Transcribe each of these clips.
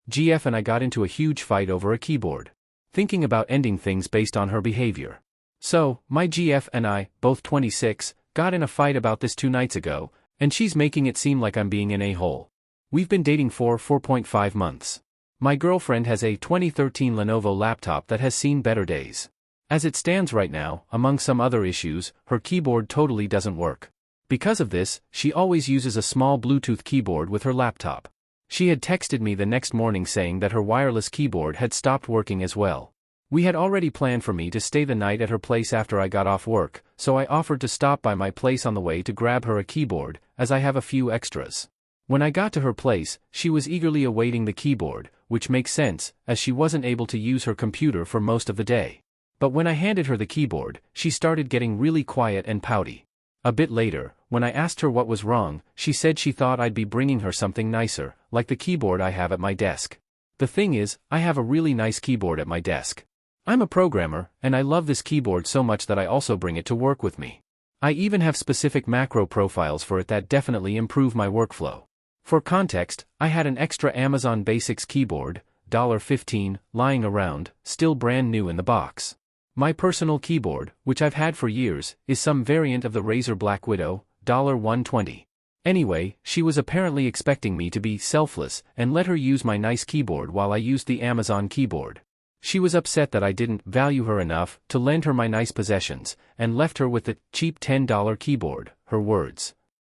GF and I got into a huge fight over a keyboard. Thinking about ending things based on her behavior. So, my GF and I, both 26, got in a fight about this 2 nights ago, and she's making it seem like I'm being an a-hole. We've been dating for 4.5 months. My girlfriend has a 2013 Lenovo laptop that has seen better days. As it stands right now, among some other issues, her keyboard totally doesn't work. Because of this, she always uses a small Bluetooth keyboard with her laptop. She had texted me the next morning saying that her wireless keyboard had stopped working as well. We had already planned for me to stay the night at her place after I got off work, so I offered to stop by my place on the way to grab her a keyboard, as I have a few extras. When I got to her place, she was eagerly awaiting the keyboard, which makes sense, as she wasn't able to use her computer for most of the day. But when I handed her the keyboard, she started getting really quiet and pouty. A bit later, when I asked her what was wrong, she said she thought I'd be bringing her something nicer, like the keyboard I have at my desk. The thing is, I have a really nice keyboard at my desk. I'm a programmer, and I love this keyboard so much that I also bring it to work with me. I even have specific macro profiles for it that definitely improve my workflow. For context, I had an extra Amazon Basics keyboard, $15, lying around, still brand new in the box. My personal keyboard, which I've had for years, is some variant of the Razer Black Widow, $120. Anyway, she was apparently expecting me to be selfless and let her use my nice keyboard while I used the Amazon keyboard. She was upset that I didn't value her enough to lend her my nice possessions, and left her with the cheap $10 keyboard, her words.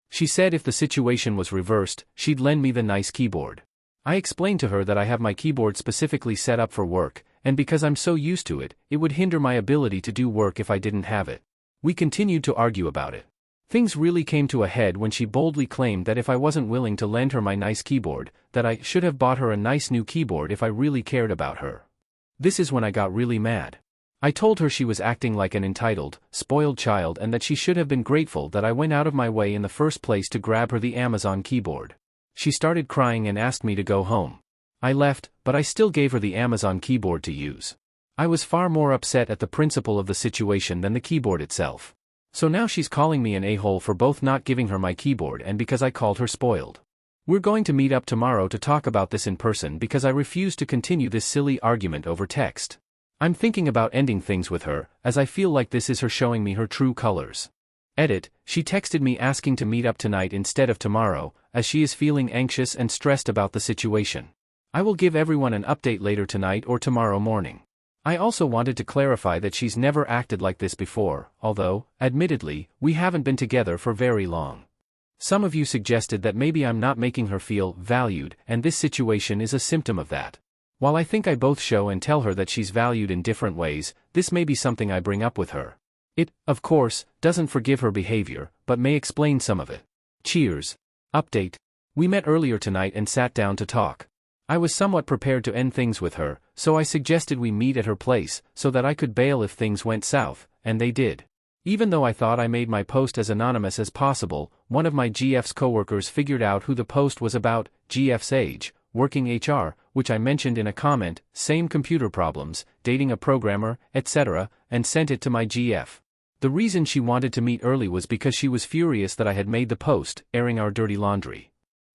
She said if the situation was reversed, she'd lend me the nice keyboard. I explained to her that I have my keyboard specifically set up for work, and because I'm so used to it, it would hinder my ability to do work if I didn't have it. We continued to argue about it. Things really came to a head when she boldly claimed that if I wasn't willing to lend her my nice keyboard, that I should have bought her a nice new keyboard if I really cared about her. This is when I got really mad. I told her she was acting like an entitled, spoiled child and that she should have been grateful that I went out of my way in the first place to grab her the Amazon keyboard. She started crying and asked me to go home. I left, but I still gave her the Amazon keyboard to use. I was far more upset at the principle of the situation than the keyboard itself. So now she's calling me an a-hole for both not giving her my keyboard and because I called her spoiled. We're going to meet up tomorrow to talk about this in person because I refuse to continue this silly argument over text. I'm thinking about ending things with her, as I feel like this is her showing me her true colors. Edit, she texted me asking to meet up tonight instead of tomorrow, as she is feeling anxious and stressed about the situation. I will give everyone an update later tonight or tomorrow morning. I also wanted to clarify that she's never acted like this before, although, admittedly, we haven't been together for very long. Some of you suggested that maybe I'm not making her feel valued, and this situation is a symptom of that. While I think I both show and tell her that she's valued in different ways, this may be something I bring up with her. It, of course, doesn't forgive her behavior, but may explain some of it. Cheers. Update. We met earlier tonight and sat down to talk. I was somewhat prepared to end things with her, so I suggested we meet at her place, so that I could bail if things went south, and they did. Even though I thought I made my post as anonymous as possible, one of my GF's coworkers figured out who the post was about, GF's age, working HR, which I mentioned in a comment, same computer problems, dating a programmer, etc., and sent it to my GF. The reason she wanted to meet early was because she was furious that I had made the post, airing our dirty laundry.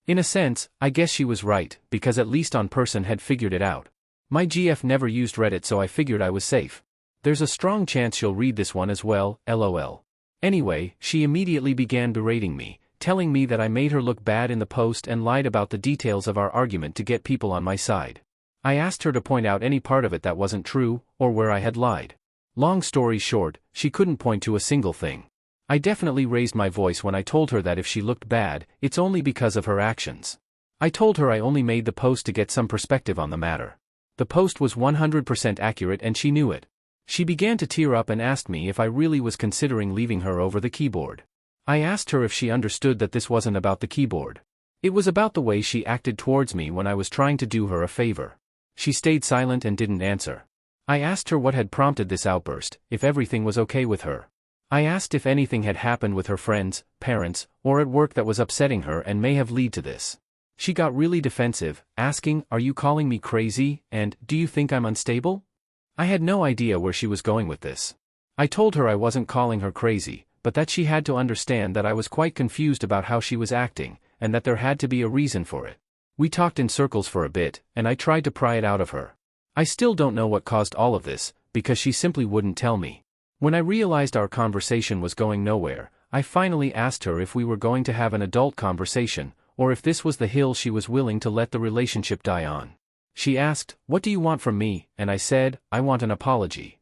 In a sense, I guess she was right, because at least on person had figured it out. My GF never used Reddit, so I figured I was safe. There's a strong chance she'll read this one as well, lol. Anyway, she immediately began berating me, telling me that I made her look bad in the post and lied about the details of our argument to get people on my side. I asked her to point out any part of it that wasn't true, or where I had lied. Long story short, she couldn't point to a single thing. I definitely raised my voice when I told her that if she looked bad, it's only because of her actions. I told her I only made the post to get some perspective on the matter. The post was 100% accurate and she knew it. She began to tear up and asked me if I really was considering leaving her over the keyboard. I asked her if she understood that this wasn't about the keyboard. It was about the way she acted towards me when I was trying to do her a favor. She stayed silent and didn't answer. I asked her what had prompted this outburst, if everything was okay with her. I asked if anything had happened with her friends, parents, or at work that was upsetting her and may have led to this. She got really defensive, asking, "Are you calling me crazy, and do you think I'm unstable?" I had no idea where she was going with this. I told her I wasn't calling her crazy, but that she had to understand that I was quite confused about how she was acting, and that there had to be a reason for it. We talked in circles for a bit, and I tried to pry it out of her. I still don't know what caused all of this, because she simply wouldn't tell me. When I realized our conversation was going nowhere, I finally asked her if we were going to have an adult conversation, or if this was the hill she was willing to let the relationship die on. She asked, "What do you want from me?" And I said, "I want an apology.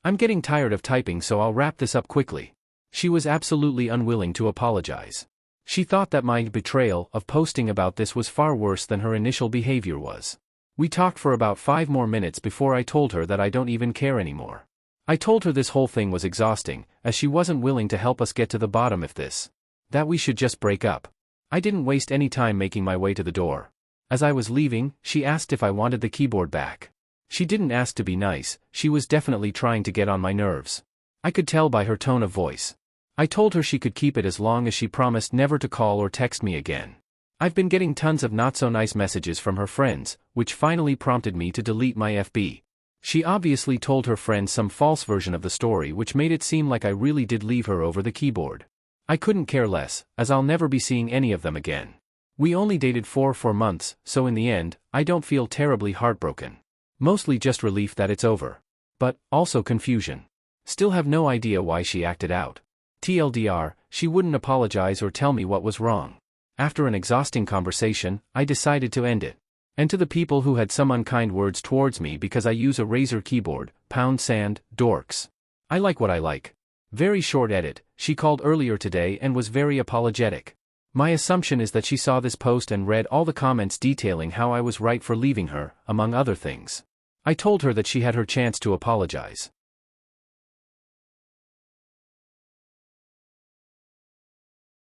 I'm getting tired of typing, so I'll wrap this up quickly." She was absolutely unwilling to apologize. She thought that my betrayal of posting about this was far worse than her initial behavior was. We talked for about 5 more minutes before I told her that I don't even care anymore. I told her this whole thing was exhausting, as she wasn't willing to help us get to the bottom of this. That we should just break up. I didn't waste any time making my way to the door. As I was leaving, she asked if I wanted the keyboard back. She didn't ask to be nice, she was definitely trying to get on my nerves. I could tell by her tone of voice. I told her she could keep it as long as she promised never to call or text me again. I've been getting tons of not-so-nice messages from her friends, which finally prompted me to delete my FB. She obviously told her friends some false version of the story, which made it seem like I really did leave her over the keyboard. I couldn't care less, as I'll never be seeing any of them again. We only dated for 4 months, so in the end, I don't feel terribly heartbroken. Mostly just relief that it's over. But, also confusion. Still have no idea why she acted out. TLDR, she wouldn't apologize or tell me what was wrong. After an exhausting conversation, I decided to end it. And to the people who had some unkind words towards me because I use a Razer keyboard, #, dorks. I like what I like. Very short edit, she called earlier today and was very apologetic. My assumption is that she saw this post and read all the comments detailing how I was right for leaving her, among other things. I told her that she had her chance to apologize.